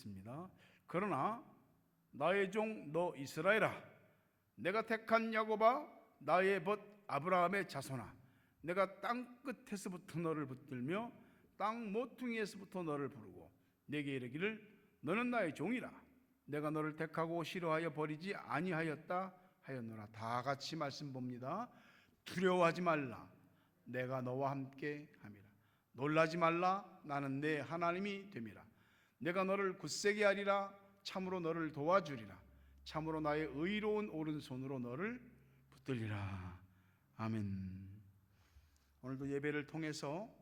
있습니다. 그러나 나의 종 너 이스라엘아, 내가 택한 야곱아, 나의 벗 아브라함의 자손아, 내가 땅 끝에서부터 너를 붙들며 땅 모퉁이에서부터 너를 부르고 내게 이르기를 너는 나의 종이라. 내가 너를 택하고 싫어하여 버리지 아니하였다 하였노라. 다 같이 말씀 봅니다. 두려워하지 말라, 내가 너와 함께 함이라. 놀라지 말라, 나는 내 하나님이 됨이라. 내가 너를 굳세게 하리라. 참으로 너를 도와주리라. 참으로 나의 의로운 오른손으로 너를 붙들리라. 아멘. 오늘도 예배를 통해서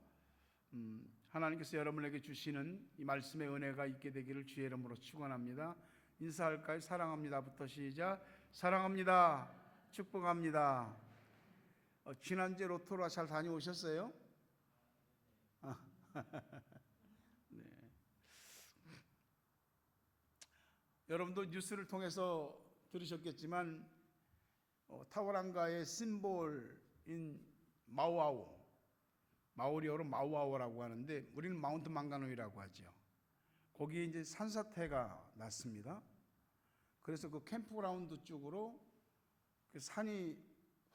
하나님께서 여러분에게 주시는 이 말씀의 은혜가 있게 되기를 주의 이름으로 축원합니다. 인사할까요? 사랑합니다부터 시작. 사랑합니다. 축복합니다. 지난주에 로토라 잘 다녀오셨어요? 네. 여러분도 뉴스를 통해서 들으셨겠지만 타워랑가의 심볼인 마우아우, 마오리어로 마우아우라고 하는데 우리는 마운트 망가누이라고 하죠. 거기에 이제 산사태가 났습니다. 그래서 그 캠프그라운드 쪽으로 그 산이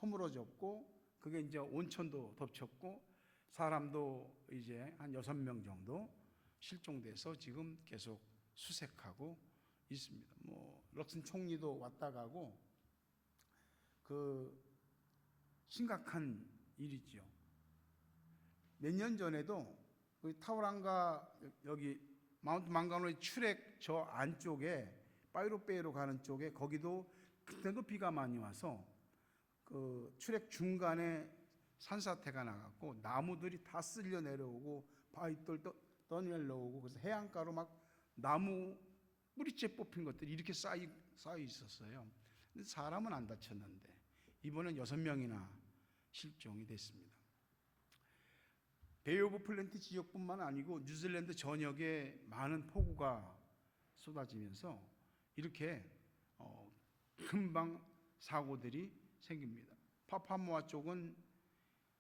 허물어졌고 그게 이제 온천도 덮쳤고 사람도 이제 한 6명 정도 실종돼서 지금 계속 수색하고 있습니다. 럭슨 총리도 왔다 가고 그 심각한 일이죠. 몇 년 전에도 타우랑가 여기 마운트 망가노의 출액 저 안쪽에 파이로베이로 가는 쪽에 거기도 그때도 비가 많이 와서 그 출액 중간에 산사태가 나갔고 나무들이 다 쓸려 내려오고 바위돌 떠내려오고 그래서 해안가로 막 나무 뿌리째 뽑힌 것들이 이렇게 쌓여 있었어요. 근데 사람은 안 다쳤는데 이번엔 6명이나 실종이 됐습니다. 베이 오브 플랜티 지역뿐만 아니고 뉴질랜드 전역에 많은 폭우가 쏟아지면서 이렇게 금방 사고들이 생깁니다. 파파모아 쪽은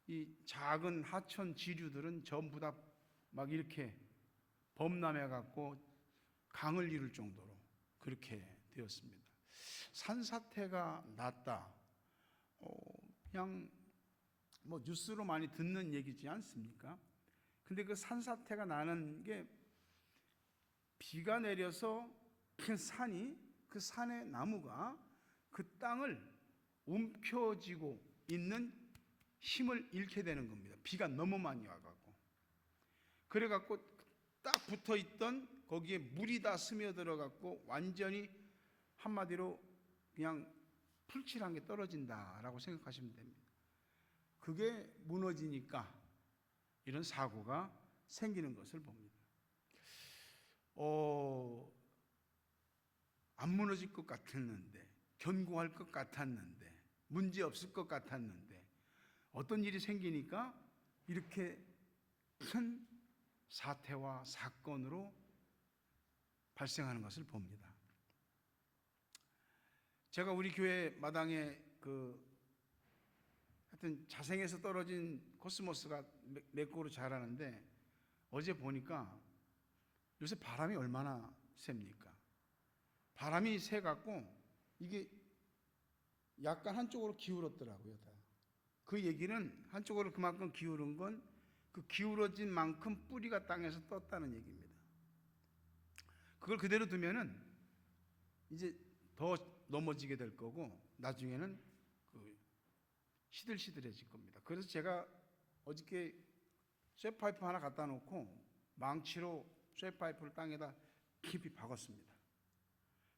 이 작은 하천 지류들은 전부 다 막 이렇게 범람해 갖고 강을 이룰 정도로 그렇게 되었습니다. 산사태가 났다. 그냥 뉴스로 많이 듣는 얘기지 않습니까? 근데 그 산사태가 나는 게 비가 내려서 그 산의 나무가 그 땅을 움켜쥐고 있는 힘을 잃게 되는 겁니다. 비가 너무 많이 와가지고. 그래갖고 딱 붙어 있던 거기에 물이 다 스며들어갖고 완전히 한마디로 그냥 풀칠한 게 떨어진다라고 생각하시면 됩니다. 그게 무너지니까 이런 사고가 생기는 것을 봅니다. 안 무너질 것 같았는데, 견고할 것 같았는데, 문제 없을 것 같았는데 어떤 일이 생기니까 이렇게 큰 사태와 사건으로 발생하는 것을 봅니다. 제가 우리 교회 마당에 하여튼 자생에서 떨어진 코스모스가 몇 그루 자라는데 어제 보니까 요새 바람이 얼마나 셉니까? 바람이 세갖고 이게 약간 한쪽으로 기울었더라고요. 다. 그 얘기는 한쪽으로 그만큼 기울은 건 그 기울어진 만큼 뿌리가 땅에서 떴다는 얘기입니다. 그걸 그대로 두면은 이제 더 넘어지게 될 거고 나중에는 시들시들해질 겁니다. 그래서 제가 어저께 쇠파이프 하나 갖다 놓고 망치로 쇠파이프를 땅에다 깊이 박았습니다.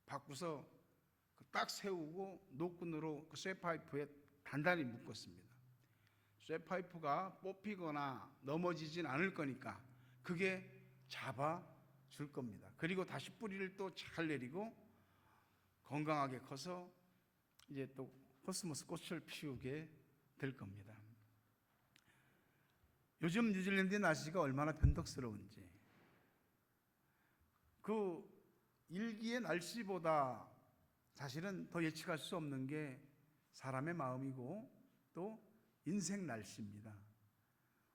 박고서 딱 세우고 노끈으로 그 쇠파이프에 단단히 묶었습니다. 쇠파이프가 뽑히거나 넘어지진 않을 거니까 그게 잡아줄 겁니다. 그리고 다시 뿌리를 또 잘 내리고 건강하게 커서 이제 또 코스모스 꽃을 피우게 될 겁니다. 요즘 뉴질랜드의 날씨가 얼마나 변덕스러운지 그 일기의 날씨보다 사실은 더 예측할 수 없는 게 사람의 마음이고 또 인생 날씨입니다.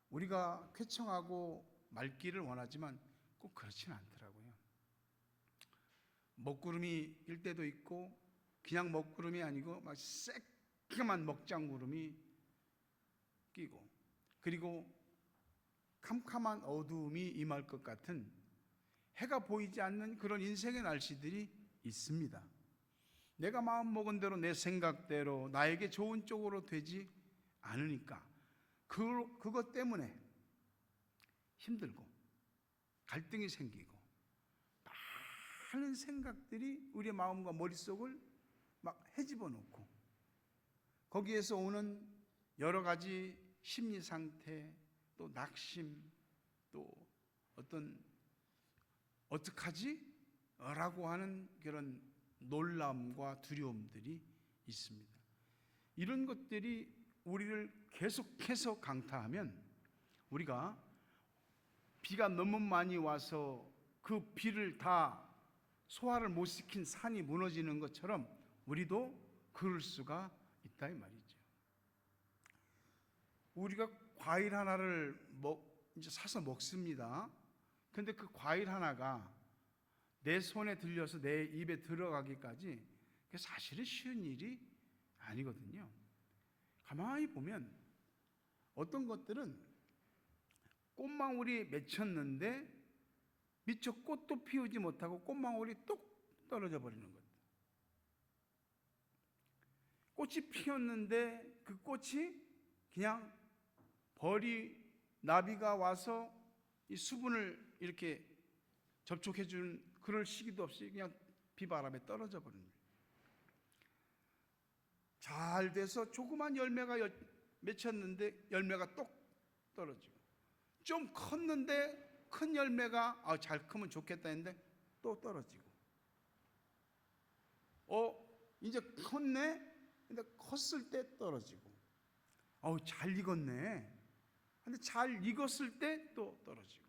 우리가 쾌청하고 맑기를 원하지만 꼭 그렇지는 않더라고요. 먹구름이일 때도 있고 그냥 먹구름이 아니고 막 새까만 먹장구름이 끼고, 그리고 캄캄한 어두움이 임할 것 같은 해가 보이지 않는 그런 인생의 날씨들이 있습니다. 내가 마음먹은 대로 내 생각대로 나에게 좋은 쪽으로 되지 않으니까 그것 때문에 힘들고 갈등이 생기고 많은 생각들이 우리의 마음과 머릿속을 막 헤집어 놓고, 거기에서 오는 여러 가지 심리 상태, 또 낙심, 또 어떡하지? 라고 하는 그런 놀람과 두려움들이 있습니다. 이런 것들이 우리를 계속해서 강타하면 우리가 비가 너무 많이 와서 그 비를 다 소화를 못 시킨 산이 무너지는 것처럼 우리도 그럴 수가 있다 이 말이죠. 우리가 과일 하나를 이제 사서 먹습니다. 근데 그 과일 하나가 내 손에 들려서 내 입에 들어가기까지 그게 사실은 쉬운 일이 아니거든요. 가만히 보면 어떤 것들은 꽃망울이 맺혔는데 미처 꽃도 피우지 못하고 꽃망울이 뚝 떨어져 버리는 것. 꽃이 피었는데 그 꽃이 그냥 나비가 와서 이 수분을 이렇게 접촉해 준 그럴 시기도 없이 그냥 비바람에 떨어져 버립니다. 잘 돼서 조그만 열매가 맺혔는데 열매가 똑 떨어지고, 좀 컸는데 큰 열매가 잘 크면 좋겠다 했는데 또 떨어지고, 이제 컸네? 근데 컸을 때 떨어지고, 잘 익었네. 근데 잘 익었을 때 또 떨어지고,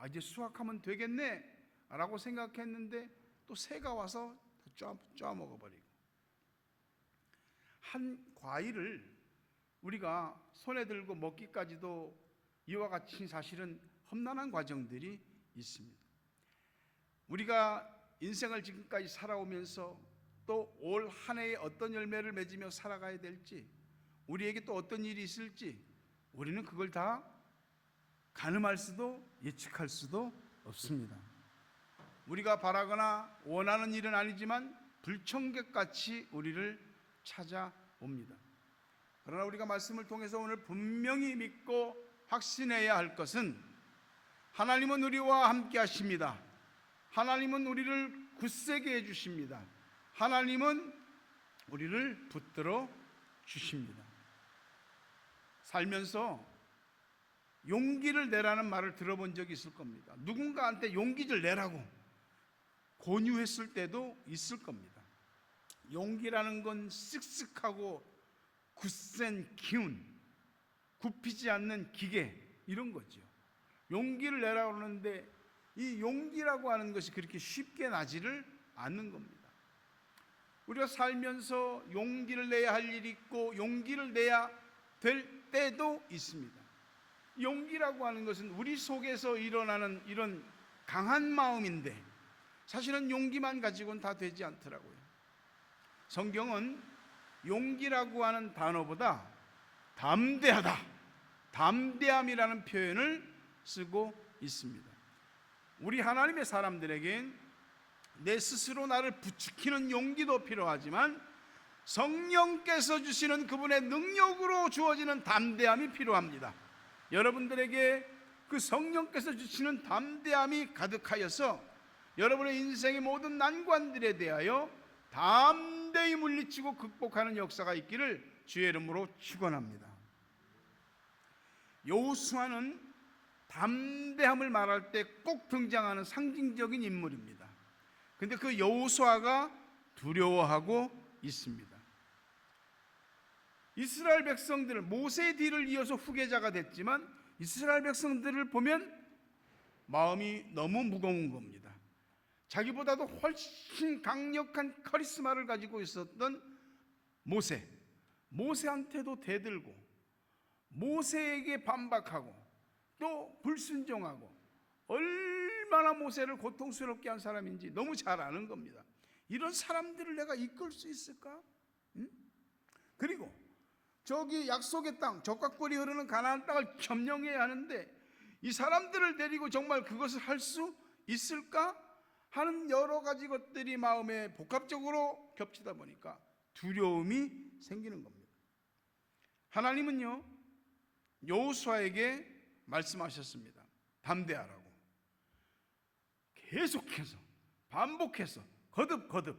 이제 수확하면 되겠네 라고 생각했는데 또 새가 와서 쪼아 먹어버리고. 한 과일을 우리가 손에 들고 먹기까지도 이와 같이 사실은 험난한 과정들이 있습니다. 우리가 인생을 지금까지 살아오면서 또 올 한 해에 어떤 열매를 맺으며 살아가야 될지, 우리에게 또 어떤 일이 있을지 우리는 그걸 다 가늠할 수도 예측할 수도 없습니다. 우리가 바라거나 원하는 일은 아니지만 불청객같이 우리를 찾아옵니다. 그러나 우리가 말씀을 통해서 오늘 분명히 믿고 확신해야 할 것은 하나님은 우리와 함께 하십니다. 하나님은 우리를 굳세게 해주십니다. 하나님은 우리를 붙들어 주십니다. 살면서 용기를 내라는 말을 들어본 적이 있을 겁니다. 누군가한테 용기를 내라고 권유했을 때도 있을 겁니다. 용기라는 건 쓱쓱하고 굳센 기운, 굽히지 않는 기계, 이런 거죠. 용기를 내라고 하는데 이 용기라고 하는 것이 그렇게 쉽게 나지를 않는 겁니다. 우리가 살면서 용기를 내야 할 일이 있고 용기를 내야 될 때도 있습니다. 용기라고 하는 것은 우리 속에서 일어나는 이런 강한 마음인데 사실은 용기만 가지고는 다 되지 않더라고요. 성경은 용기라고 하는 단어보다 담대하다, 담대함이라는 표현을 쓰고 있습니다. 우리 하나님의 사람들에겐 내 스스로 나를 부추기는 용기도 필요하지만 성령께서 주시는 그분의 능력으로 주어지는 담대함이 필요합니다. 여러분들에게 그 성령께서 주시는 담대함이 가득하여서 여러분의 인생의 모든 난관들에 대하여 담대히 물리치고 극복하는 역사가 있기를 주의 이름으로 축원합니다. 여호수아는 담대함을 말할 때 꼭 등장하는 상징적인 인물입니다. 근데 그 여호수아가 두려워하고 있습니다. 이스라엘 백성들을, 모세의 뒤를 이어서 후계자가 됐지만 이스라엘 백성들을 보면 마음이 너무 무거운 겁니다. 자기보다도 훨씬 강력한 카리스마를 가지고 있었던 모세한테도 대들고 모세에게 반박하고 또 불순종하고 얼마나 얼마나 모세를 고통스럽게 한 사람인지 너무 잘 아는 겁니다. 이런 사람들을 내가 이끌 수 있을까? 응? 그리고 저기 약속의 땅, 적각벌이 흐르는 가나안 땅을 점령해야 하는데 이 사람들을 데리고 정말 그것을 할 수 있을까 하는 여러 가지 것들이 마음에 복합적으로 겹치다 보니까 두려움이 생기는 겁니다. 하나님은요, 여호수아에게 말씀하셨습니다. 담대하라고. 계속해서 반복해서 거듭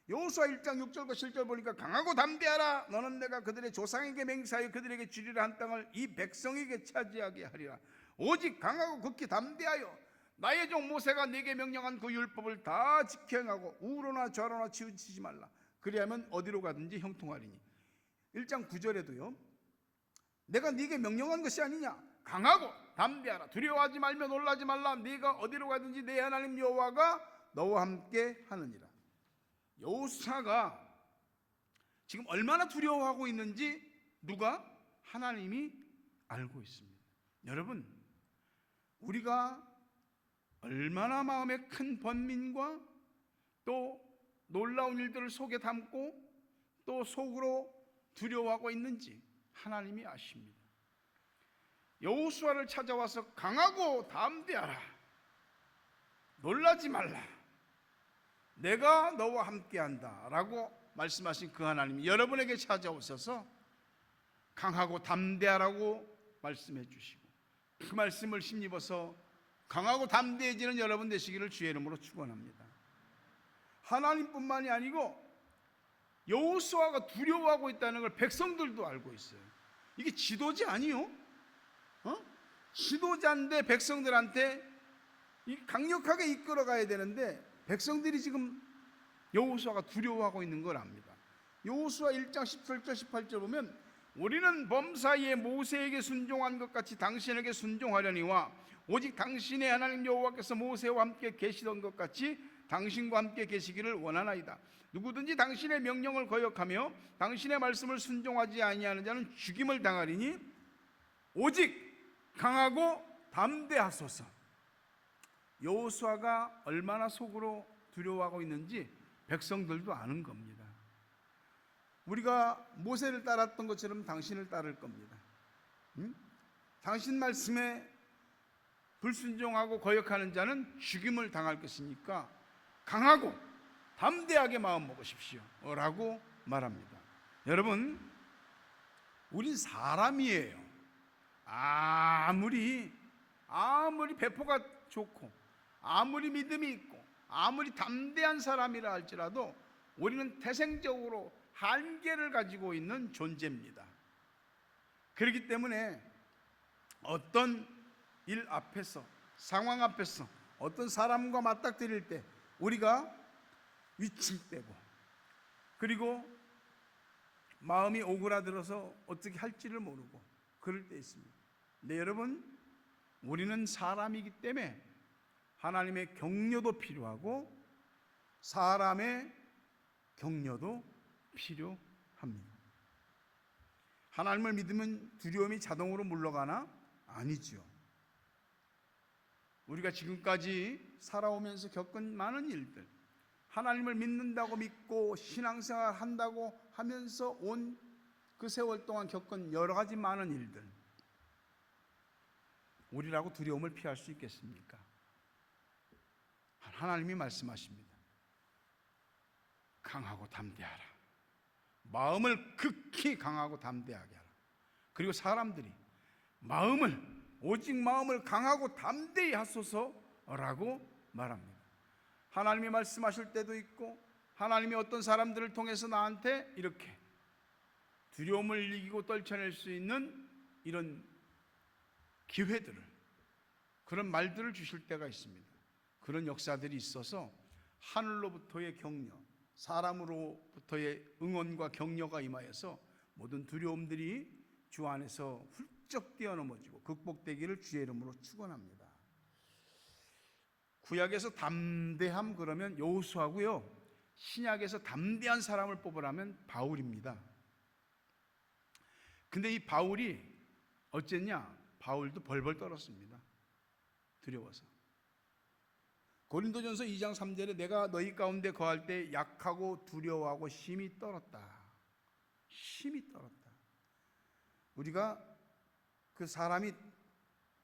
여호수아 1장 6절과 7절 보니까 강하고 담대하라. 너는 내가 그들의 조상에게 맹세하여 그들에게 주리라 한 땅을 이 백성에게 차지하게 하리라. 오직 강하고 극히 담대하여 나의 종 모세가 네게 명령한 그 율법을 다 지켜 행하고 우로나 좌로나 치우치지 말라. 그리하면 어디로 가든지 형통하리니. 1장 9절에도요, 내가 네게 명령한 것이 아니냐. 강하고 담대하라. 두려워하지 말며 놀라지 말라. 네가 어디로 가든지 내 하나님 여호와가 너와 함께 하느니라. 여호수아가 지금 얼마나 두려워하고 있는지 누가? 하나님이 알고 있습니다. 여러분, 우리가 얼마나 마음에 큰 번민과 또 놀라운 일들을 속에 담고 또 속으로 두려워하고 있는지 하나님이 아십니다. 여호수아를 찾아와서 강하고 담대하라. 놀라지 말라. 내가 너와 함께한다 라고 말씀하신 그 하나님이 여러분에게 찾아오셔서 강하고 담대하라고 말씀해 주시고 그 말씀을 힘입어서 강하고 담대해지는 여러분 되시기를 주의 이름으로 축원합니다. 하나님뿐만이 아니고 여호수아가 두려워하고 있다는 걸 백성들도 알고 있어요. 이게 지도자 아니요? 지도자인데 백성들한테 강력하게 이끌어가야 되는데 백성들이 지금 여호수아가 두려워하고 있는 걸 압니다. 여호수아 1장 17절 18절 보면 우리는 범사이에 모세에게 순종한 것 같이 당신에게 순종하려니와 오직 당신의 하나님 여호와께서 모세와 함께 계시던 것 같이 당신과 함께 계시기를 원하나이다. 누구든지 당신의 명령을 거역하며 당신의 말씀을 순종하지 아니하는 자는 죽임을 당하리니 오직 강하고 담대하소서. 여호수아가 얼마나 속으로 두려워하고 있는지 백성들도 아는 겁니다. 우리가 모세를 따랐던 것처럼 당신을 따를 겁니다. 당신 말씀에 불순종하고 거역하는 자는 죽임을 당할 것이니까 강하고 담대하게 마음 먹으십시오 라고 말합니다. 여러분, 우린 사람이에요. 아무리 배포가 좋고 아무리 믿음이 있고 아무리 담대한 사람이라 할지라도 우리는 태생적으로 한계를 가지고 있는 존재입니다. 그렇기 때문에 어떤 일 앞에서, 상황 앞에서 어떤 사람과 맞닥뜨릴 때 우리가 위축되고 그리고 마음이 오그라들어서 어떻게 할지를 모르고 그럴 때 있습니다. 네, 여러분, 우리는 사람이기 때문에 하나님의 격려도 필요하고 사람의 격려도 필요합니다. 하나님을 믿으면 두려움이 자동으로 물러가나? 아니죠. 우리가 지금까지 살아오면서 겪은 많은 일들, 하나님을 믿는다고 믿고 신앙생활 한다고 하면서 온 그 세월 동안 겪은 여러 가지 많은 일들, 우리라고 두려움을 피할 수 있겠습니까? 하나님이 말씀하십니다. 강하고 담대하라. 마음을 극히 강하고 담대하게 하라. 그리고 사람들이 오직 마음을 강하고 담대히 하소서라고 말합니다. 하나님이 말씀하실 때도 있고 하나님이 어떤 사람들을 통해서 나한테 이렇게 두려움을 이기고 떨쳐낼 수 있는 이런 기회들을, 그런 말들을 주실 때가 있습니다. 그런 역사들이 있어서 하늘로부터의 격려, 사람으로부터의 응원과 격려가 임하여서 모든 두려움들이 주 안에서 훌쩍 뛰어넘어지고 극복되기를 주의 이름으로 축원합니다. 구약에서 담대함 그러면 여호수아고요, 신약에서 담대한 사람을 뽑으라면 바울입니다. 근데 이 바울이 어쨌냐? 바울도 벌벌 떨었습니다. 두려워서. 고린도전서 2장 3절에 내가 너희 가운데 거할 때 약하고 두려워하고 심히 떨었다. 심히 떨었다. 우리가 그 사람이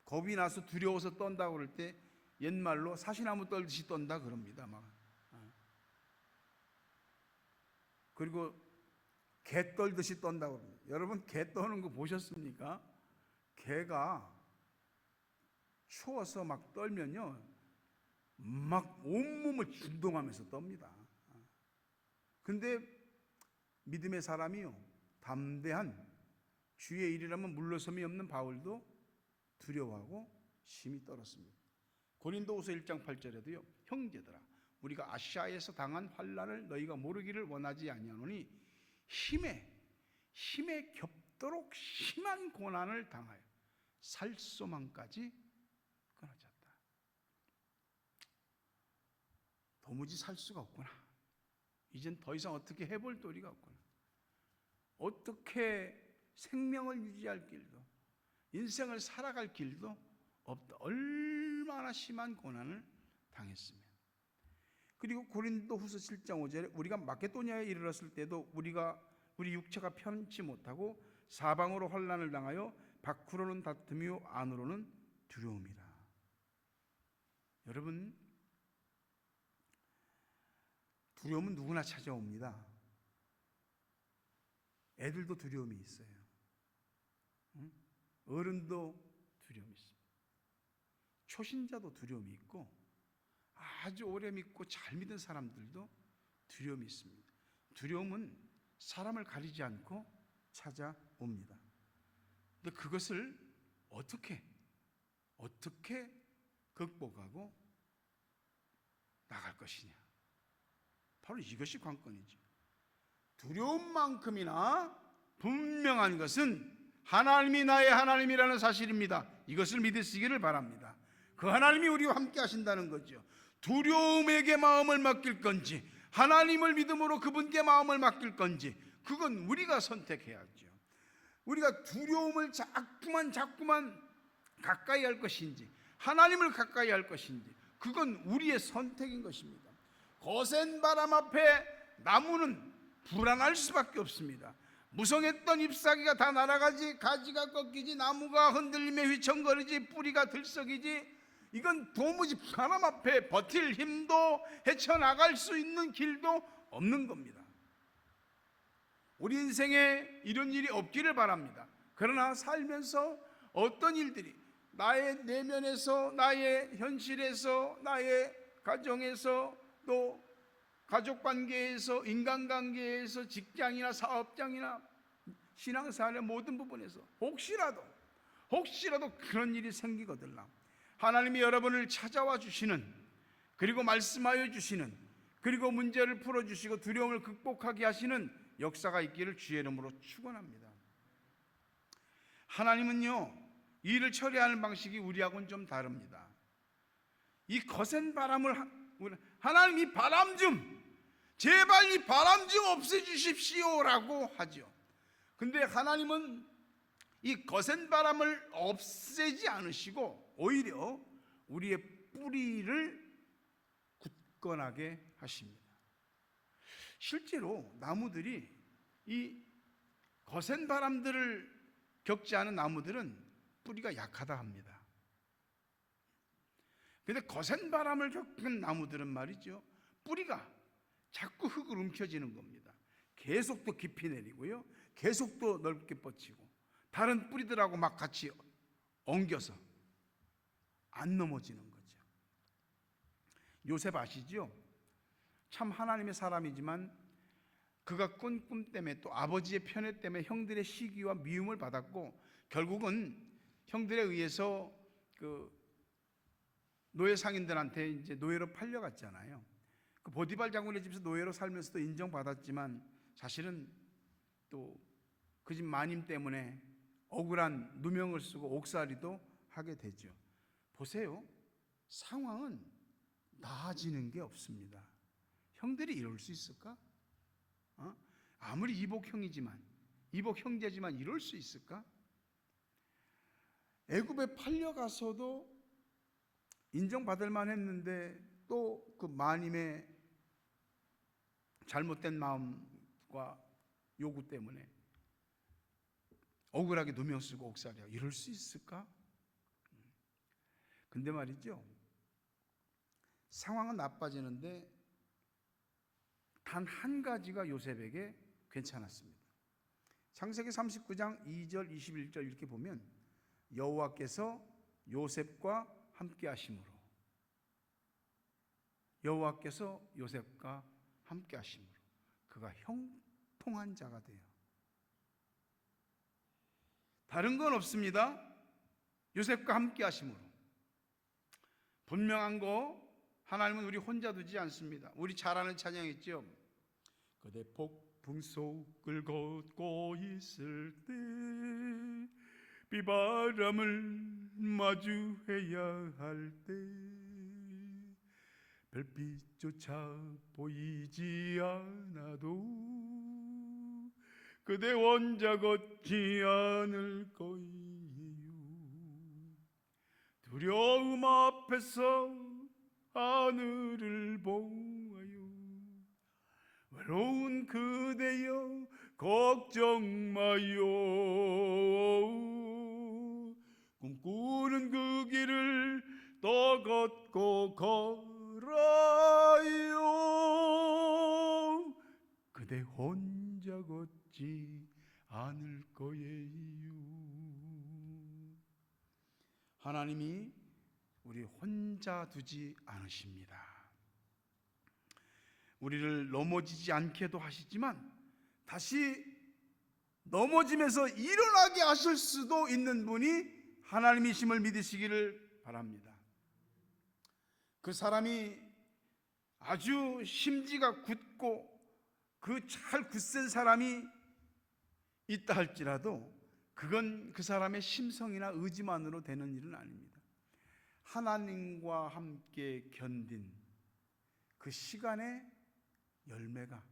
겁이 나서 두려워서 떤다고 그럴 때 옛말로 사시나무 떨듯이 떤다 그럽니다. 막. 그리고 개 떨듯이 떤다고 그럽니다. 여러분 개 떠는 거 보셨습니까? 개가 추워서 막 떨면요 막 온몸을 진동하면서 떱니다. 근데 믿음의 사람이요 담대한 주의 일이라면 물러섬이 없는 바울도 두려워하고 심히 떨었습니다. 고린도후서 1장 8절에도요 형제들아 우리가 아시아에서 당한 환난을 너희가 모르기를 원하지 아니하노니 힘에 겹도록 심한 고난을 당하여 살소망까지 끊어졌다. 도무지 살 수가 없구나. 이젠 더 이상 어떻게 해볼 도리가 없구나. 어떻게 생명을 유지할 길도 인생을 살아갈 길도 없다. 얼마나 심한 고난을 당했으면. 그리고 고린도후서 7장 5절에 우리가 마케도니아에 이르렀을 때도 우리 육체가 편치 못하고 사방으로 환난을 당하여 밖으로는 다툼이요 안으로는 두려움이라. 여러분 두려움은 누구나 찾아옵니다. 애들도 두려움이 있어요. 어른도 두려움이 있습니다. 초신자도 두려움이 있고 아주 오래 믿고 잘 믿은 사람들도 두려움이 있습니다. 두려움은 사람을 가리지 않고 찾아옵니다. 근데 그것을 어떻게 극복하고 나갈 것이냐. 바로 이것이 관건이죠. 두려움만큼이나 분명한 것은 하나님이 나의 하나님이라는 사실입니다. 이것을 믿으시기를 바랍니다. 그 하나님이 우리와 함께 하신다는 거죠. 두려움에게 마음을 맡길 건지 하나님을 믿음으로 그분께 마음을 맡길 건지 그건 우리가 선택해야죠. 우리가 두려움을 자꾸만 가까이 할 것인지 하나님을 가까이 할 것인지 그건 우리의 선택인 것입니다. 거센 바람 앞에 나무는 불안할 수밖에 없습니다. 무성했던 잎사귀가 다 날아가지 가지가 꺾이지 나무가 흔들리며 휘청거리지 뿌리가 들썩이지 이건 도무지 바람 앞에 버틸 힘도 헤쳐나갈 수 있는 길도 없는 겁니다. 우리 인생에 이런 일이 없기를 바랍니다. 그러나 살면서 어떤 일들이 나의 내면에서 나의 현실에서 나의 가정에서 또 가족관계에서 인간관계에서 직장이나 사업장이나 신앙생활의 모든 부분에서 혹시라도 그런 일이 생기거든요. 하나님이 여러분을 찾아와 주시는 그리고 말씀하여 주시는 그리고 문제를 풀어주시고 두려움을 극복하게 하시는 역사가 있기를 주의 이름으로 축원합니다. 하나님은요 이 일을 처리하는 방식이 우리하고는 좀 다릅니다. 이 거센 바람을 하나님 이 바람 좀 제발 이 바람 좀 없애주십시오 라고 하죠. 근데 하나님은 이 거센 바람을 없애지 않으시고 오히려 우리의 뿌리를 굳건하게 하십니다. 실제로 나무들이 이 거센 바람들을 겪지 않은 나무들은 뿌리가 약하다 합니다. 그런데 거센 바람을 겪은 나무들은 말이죠 뿌리가 자꾸 흙을 움켜쥐는 겁니다. 계속 또 깊이 내리고요 계속 또 넓게 뻗치고 다른 뿌리들하고 막 같이 엉겨서 안 넘어지는 거죠. 요셉 아시죠? 참 하나님의 사람이지만 그가 꾼 꿈 때문에 또 아버지의 편애 때문에 형들의 시기와 미움을 받았고 결국은 형들에 의해서 그 노예 상인들한테 이제 노예로 팔려갔잖아요. 그 보디발 장군의 집에서 노예로 살면서도 인정받았지만 사실은 또 그 집 마님 때문에 억울한 누명을 쓰고 옥살이도 하게 되죠. 보세요. 상황은 나아지는 게 없습니다. 형들이 이럴 수 있을까? 아무리 이복 형제지만 이럴 수 있을까? 애굽에 팔려가서도 인정받을 만했는데 또 그 마님의 잘못된 마음과 요구 때문에 억울하게 누명 쓰고 옥살이야. 이럴 수 있을까? 근데 말이죠, 상황은 나빠지는데 단 한 가지가 요셉에게 괜찮았습니다. 창세기 39장 2절 21절 이렇게 보면 여호와께서 요셉과 함께 하심으로, 여호와께서 요셉과 함께 하심으로 그가 형통한 자가 돼요. 다른 건 없습니다. 요셉과 함께 하심으로. 분명한 거, 하나님은 우리 혼자 두지 않습니다. 우리 잘 아는 찬양 있죠? 그대 폭풍 속을 걷고 있을 때, 비바람을 마주해야 할 때, 별빛조차 보이지 않아도 그대 혼자 걷지 않을 거예요. 두려움 앞에서 하늘을 보아요. 외로운 그대여 걱정 마요. 꿈꾸는 그 길을 또 걷고 걸어요. 그대 혼자 걷지 않을 거예요. 하나님이 우리 혼자 두지 않으십니다. 우리를 넘어지지 않게도 하시지만 다시 넘어지면서 일어나게 하실 수도 있는 분이 하나님이심을 믿으시기를 바랍니다. 그 사람이 아주 심지가 굳고 그 잘 굳센 사람이 있다 할지라도 그건 그 사람의 심성이나 의지만으로 되는 일은 아닙니다. 하나님과 함께 견딘 그 시간의 열매가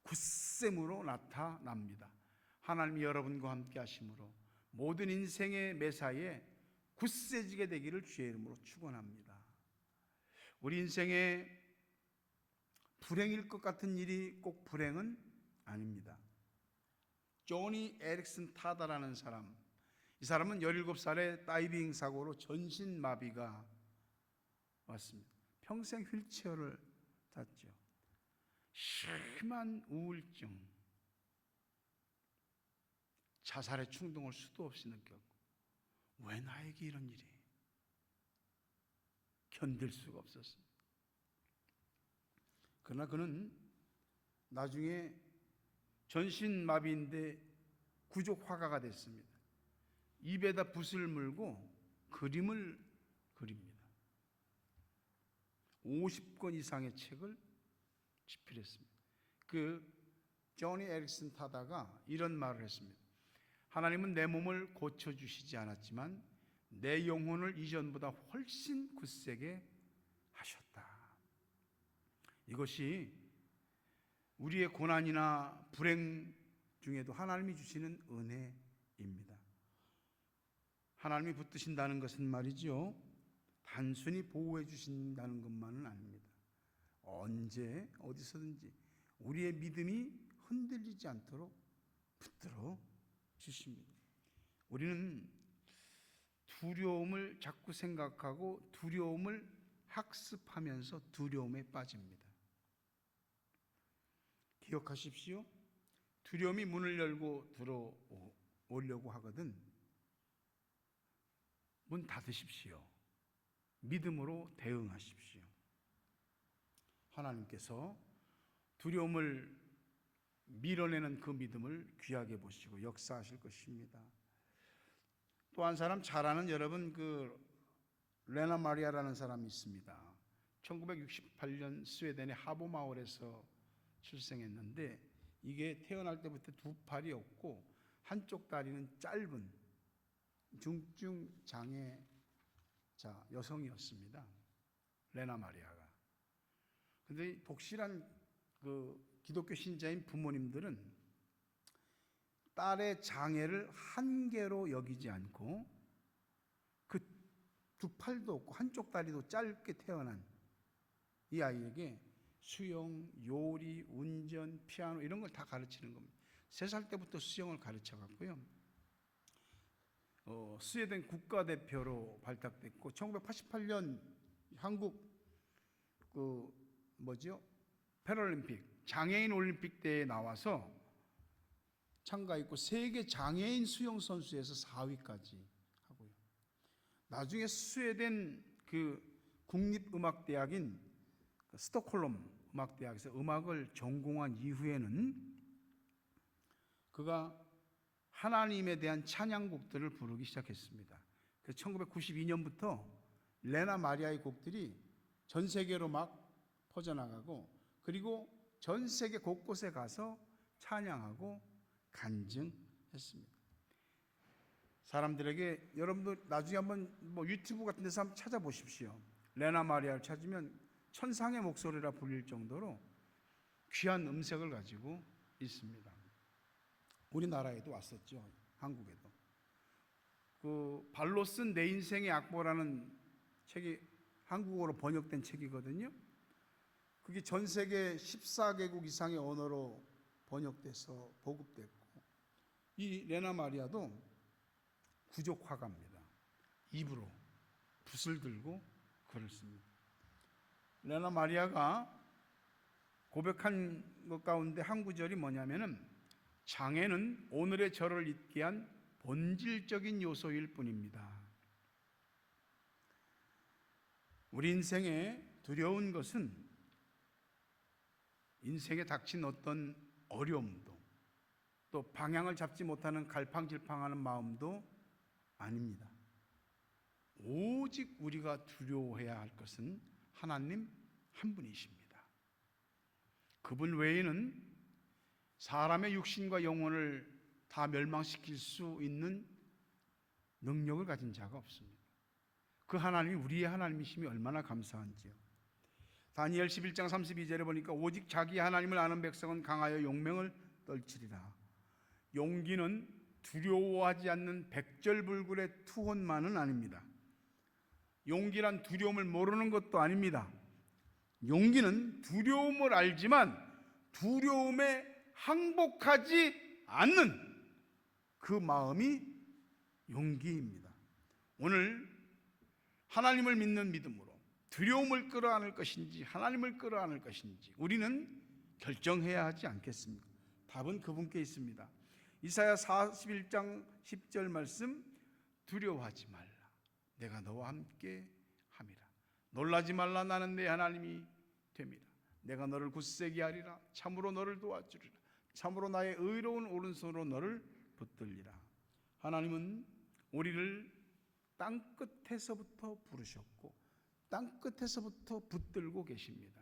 굳셈으로 나타납니다. 하나님이 여러분과 함께 하심으로 모든 인생의 매사에 굳세지게 되기를 주의 이름으로 축원합니다. 우리 인생에 불행일 것 같은 일이 꼭 불행은 아닙니다. 조니 에릭슨 타다라는 사람, 이 사람은 17살에 다이빙 사고로 전신마비가 왔습니다. 평생 휠체어를 탔죠. 심한 우울증, 자살의 충동을 수도 없이 느꼈고, 왜 나에게 이런 일이? 견딜 수가 없었습니다. 그러나 그는 나중에 전신마비인데 구족 화가가 됐습니다. 입에다 붓을 물고 그림을 그립니다. 50권 이상의 책을 집필했습니다. 그 조니 에릭슨 타다가 이런 말을 했습니다. 하나님은 내 몸을 고쳐주시지 않았지만 내 영혼을 이전보다 훨씬 굳세게 하셨다. 이것이 우리의 고난이나 불행 중에도 하나님이 주시는 은혜입니다. 하나님이 붙드신다는 것은 말이죠, 단순히 보호해 주신다는 것만은 아닙니다. 언제 어디서든지 우리의 믿음이 흔들리지 않도록 붙들어 주십니다. 우리는 두려움을 자꾸 생각하고 두려움을 학습하면서 두려움에 빠집니다. 기억하십시오. 두려움이 문을 열고 들어오려고 하거든 문 닫으십시오. 믿음으로 대응하십시오. 하나님께서 두려움을 밀어내는 그 믿음을 귀하게 보시고 역사하실 것입니다. 또 한 사람 잘 아는 여러분, 그 레나 마리아라는 사람이 있습니다. 1968년 스웨덴의 하보마을에서 출생했는데 이게 태어날 때부터 두 팔이 없고 한쪽 다리는 짧은 중증 장애자 여성이었습니다. 레나 마리아가. 근데 독실한 그 기독교 신자인 부모님들은 딸의 장애를 한계로 여기지 않고 그 두 팔도 없고 한쪽 다리도 짧게 태어난 이 아이에게 수영, 요리, 운전, 피아노 이런 걸 다 가르치는 겁니다. 3살 때부터 수영을 가르쳐 갔고요. 스웨덴 국가대표로 발탁됐고 1988년 한국 패럴림픽 장애인 올림픽 대회에 나와서 참가했고 세계 장애인 수영 선수에서 4위까지 하고요. 나중에 스웨덴 국립음악대학인 스톡홀름 음악대학에서 음악을 전공한 이후에는 그가 하나님에 대한 찬양곡들을 부르기 시작했습니다. 그래서 1992년부터 레나 마리아의 곡들이 전 세계로 막 퍼져나가고 그리고 전 세계 곳곳에 가서 찬양하고 간증했습니다. 사람들에게 여러분도 나중에 한번 유튜브 같은 데서 한번 찾아보십시오. 레나 마리아를 찾으면 천상의 목소리라 불릴 정도로 귀한 음색을 가지고 있습니다. 우리나라에도 왔었죠. 한국에도. 발로 쓴 내 인생의 악보라는 책이 한국어로 번역된 책이거든요. 그게 전 세계 14개국 이상의 언어로 번역돼서 보급됐고 이 레나 마리아도 구족 화가입니다. 입으로 붓을 들고 글을 씁니다. 레나 마리아가 고백한 것 가운데 한 구절이 뭐냐면은 장애는 오늘의 저를 있게 한 본질적인 요소일 뿐입니다. 우리 인생에 두려운 것은 인생에 닥친 어떤 어려움도 또 방향을 잡지 못하는 갈팡질팡하는 마음도 아닙니다. 오직 우리가 두려워해야 할 것은 하나님 한 분이십니다. 그분 외에는 사람의 육신과 영혼을 다 멸망시킬 수 있는 능력을 가진 자가 없습니다. 그 하나님이 우리의 하나님이심이 얼마나 감사한지요. 다니엘 11장 32절에 보니까 오직 자기 하나님을 아는 백성은 강하여 용맹을 떨치리라. 용기는 두려워하지 않는 백절불굴의 투혼만은 아닙니다. 용기란 두려움을 모르는 것도 아닙니다. 용기는 두려움을 알지만 두려움에 항복하지 않는 그 마음이 용기입니다. 오늘 하나님을 믿는 믿음으로 두려움을 끌어안을 것인지 하나님을 끌어안을 것인지 우리는 결정해야 하지 않겠습니까? 답은 그분께 있습니다. 이사야 41장 10절 말씀, 두려워하지 말라 내가 너와 함께 함이라. 놀라지 말라 나는 내 하나님이 됨이라. 내가 너를 굳세게 하리라. 참으로 너를 도와주리라. 참으로 나의 의로운 오른손으로 너를 붙들리라. 하나님은 우리를 땅끝에서부터 부르셨고 땅끝에서부터 붙들고 계십니다.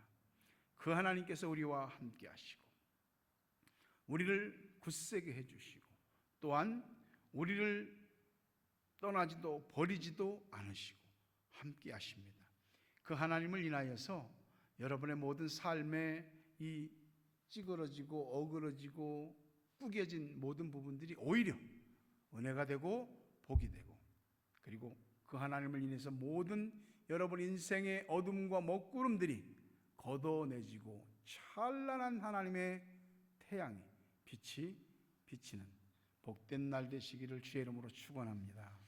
그 하나님께서 우리와 함께 하시고 우리를 굳세게 해주시고 또한 우리를 떠나지도 버리지도 않으시고 함께 하십니다. 그 하나님을 인하여서 여러분의 모든 삶에 이 찌그러지고 어그러지고 구겨진 모든 부분들이 오히려 은혜가 되고 복이 되고 그리고 그 하나님을 인해서 모든 여러분 인생의 어둠과 먹구름들이 걷어내지고 찬란한 하나님의 태양이 빛이 비치는 복된 날 되시기를 주의 이름으로 축원합니다.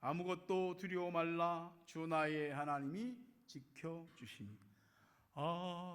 아무것도 두려워 말라 주 나의 하나님이 지켜주시니 아무것도